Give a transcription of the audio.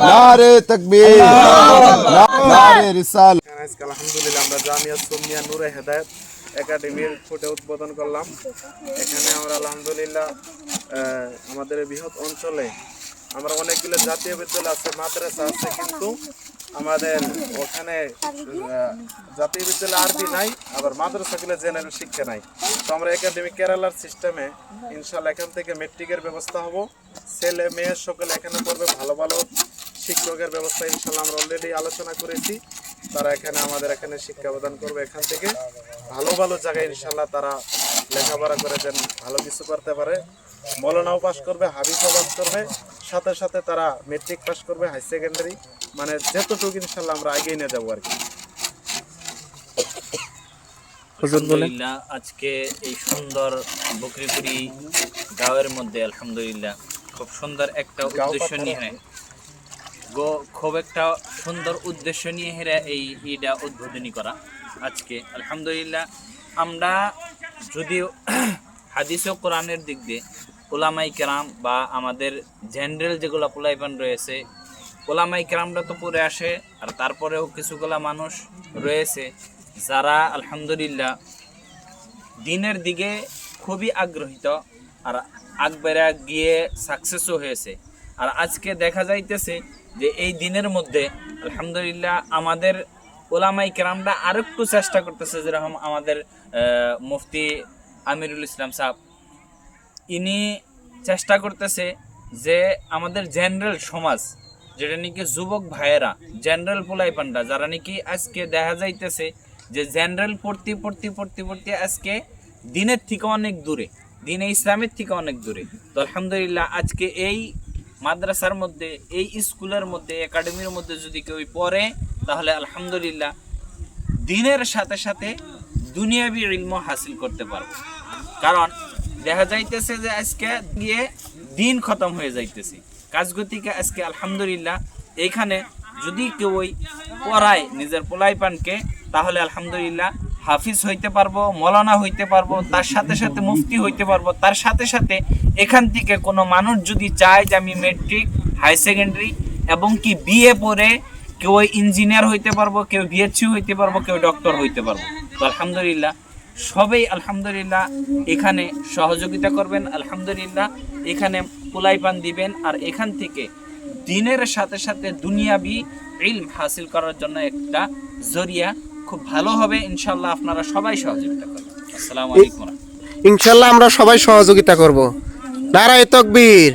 নারে তাকবীর, নারে রিসালাত। আজকে আলহামদুলিল্লাহ আমরা জামিয়া সুন্নিয়া নূরে হেদায়েত একাডেমির ফুটে উদ্বোধন করলাম। এখানে আমরা আলহামদুলিল্লাহ আমাদের বৃহৎ অঞ্চলে আমরা অনেকগুলো জাতীয় বিদ্যালয় আছে, মাদ্রাসা আছে, কিন্তু আমাদের ওখানে জাতীয় বিদ্যালয় আরবি নাই, আবার মাদ্রাসাগুলো জেনারেল শিক্ষা নাই। তো আমরা একাডেমি কেরালার সিস্টেমে ইনশাল্লাহ এখান থেকে মেট্রিকের ব্যবস্থা হবো, ছেলে মেয়ে সকলে এখানে পড়বে, ভালো ভালো শিক্ষকের ব্যবস্থা ইনশাল্লাহ আমরা অলরেডি আলোচনা করেছি। তারা এখানে আমাদের এখানে শিক্ষা প্রদান করবে, এখান থেকে ভালো ভালো জায়গায় ইনশাল্লাহ তারা লেখাপড়া করে যেন ভালো কিছু করতে পারে। মৌলানাও পাস করবে, হাবিজও পাস করবে, সাথে সাথে তারা মেট্রিক পাস করবে, হাই সেকেন্ডারি, মানে যতটুকু ইনশাল্লাহ আমরা এগিয়ে নিয়ে যাবো আর কি। আলহামদুলিল্লাহ আজকে এই সুন্দর বকরিপুরি গাঁয়ের মধ্যে আলহামদুলিল্লাহ খুব সুন্দর একটা উদ্দেশ্য নিয়ে খুব একটা সুন্দর উদ্দেশ্য নিয়ে হেরা এই ঈদটা উদ্বোধনী করা আজকে আলহামদুলিল্লাহ। আমরা যদিও হাদিস ও কোরআনের দিক দিয়ে ওলামাই কেরাম বা আমাদের জেনারেল যেগুলো পোলাইপান রয়েছে, ওলামাই কেরামরা তো পড়ে আসে, আর তারপরেও কিছুগুলা মানুষ রয়েছে যারা আলহামদুলিল্লাহ দিনের দিকে খুবই আগ্রহীত আর আগবেরা গিয়ে সাকসেসও হয়েছে। আর আজকে দেখা যাইতেছে যে এই দিনের মধ্যে আলহামদুলিল্লাহ আমাদের ওলামাই কেরামরা আরো একটু চেষ্টা করতেছে, যেরকম আমাদের মুফতি আমিরুল ইসলাম সাহেব, ইনি চেষ্টা করতেছে যে আমাদের জেনারেল সমাজ, যেটা নাকি যুবক ভাইয়েরা, জেনারেল পোলাইপান্ডা যারা নাকি আজকে দেখা যাইতেছে যে জেনারেল পড়তে আজকে দিনের থেকে অনেক দূরে, দিনে ইসলামের থেকে অনেক দূরে। তো আলহামদুলিল্লাহ আজকে এই মাদ্রাসার মধ্যে, এই স্কুলের মধ্যে, একাডেমির মধ্যে যদি কেউ পড়ে, তাহলে আলহামদুলিল্লাহ দিনের সাথে সাথে দুনিয়াবি ইলম হাসিল করতে পারবে। কারণ দেখা যাইতেছে যে আজকে গিয়ে দিন খতম হয়ে যাইতেছে কাজগতিকে। আজকে আলহামদুলিল্লাহ এইখানে যদি কেউ পড়ায় নিজের পোলাইপানকে, তাহলে আলহামদুলিল্লাহ হাফিজ হইতে পারবো, মৌলানা হইতে পারবো, তার সাথে সাথে মুফতি হইতে পারবো। তার সাথে সাথে এখান থেকে কোনো মানুষ যদি চায় যে আমি মেট্রিক, হাই সেকেন্ডারি এবং কি বিএ পড়ে কেউ ইঞ্জিনিয়ার হইতে পারবো, কেউ বিএসসি হইতে পারবো, কেউ ডক্টর হইতে পারবো। তো আলহামদুলিল্লাহ সবাই আলহামদুলিল্লাহ এখানে সহযোগিতা করবেন, আলহামদুলিল্লাহ এখানে পোলাইপান দিবেন, আর এখান থেকে দিনের সাথে সাথে দুনিয়াবি ইলম হাসিল করার জন্য একটা জরিয়া খুব ভালো হবে। ইনশাল্লাহ আপনারা সবাই সহযোগিতা করবেন। আসসালামু আলাইকুম। ইনশাল্লাহ আমরা সবাই সহযোগিতা করব। নারায়ে তাকবীর।